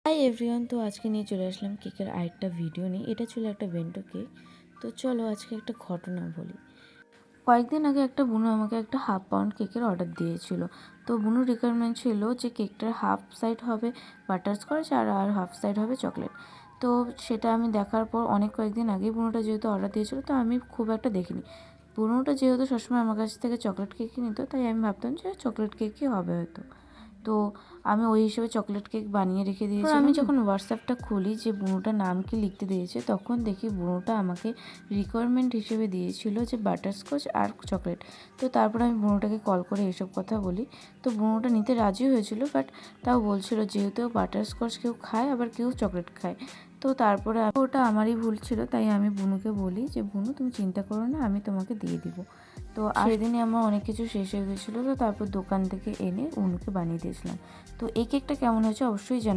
Hi everyone, তো আজকে নিয়ে চলে আসলাম কেকের আরেকটা ভিডিও নিয়ে। এটা ছিল একটা বেন্টো কেক। তো চলো আজকে একটা ঘটনা বলি। কয়েকদিন আগে একটা বুনু আমাকে একটা হাফ পাউন্ড কেকের অর্ডার দিয়েছিল। তো বুনুর রিকোয়ারমেন্ট ছিল যে কেকটার হাফ সাইড হবে বাটারস্কচ আর হাফ সাইড হবে চকলেট। তো সেটা আমি দেখার পর কয়েকদিন আগেই বুনুটা যেহেতু অর্ডার দিয়েছিল, তো আমি খুব একটা দেখিনি। বুনুটা যেহেতু সবসময় আমার কাছ থেকে চকলেট কেকই নিত, তাই আমি ভাবতাম যে চকলেট কেকই হবে হয়তো। তো আমি ওই হিসেবে চকলেট কেক বানিয়ে রেখে দিয়েছিলাম। আমি যখন হোয়াটসঅ্যাপটা খুলি যে বুনুটা নাম কি লিখতে দিয়েছে, তখন দেখি বুনুটা আমাকে রিকোয়ারমেন্ট হিসেবে দিয়েছিল যে বাটারস্কচ আর চকলেট। তো তারপর আমি বুনুটাকে কল করে এসব কথা বলি। তো বুনুটা নিতে রাজি হয়েছিল, বাট তাও বলছিল যেহেতু বাটারস্কচ কেউ খায় আবার কেউ চকলেট খায়। তো তারপরে ওটা আমারই ভুল ছিল, তাই আমি বুনুকে বলি যে বুনু তুমি চিন্তা করো না, আমি তোমাকে দিয়ে দিব। তো সেদিনই আমার অনেক কিছু শেষ হয়ে গেছিলো। তো তারপর দোকান থেকে এনে বুনুকে বানিয়ে দিয়েছিলাম। তো এই কেকটা কেমন হয়েছে অবশ্যই জানাবেন।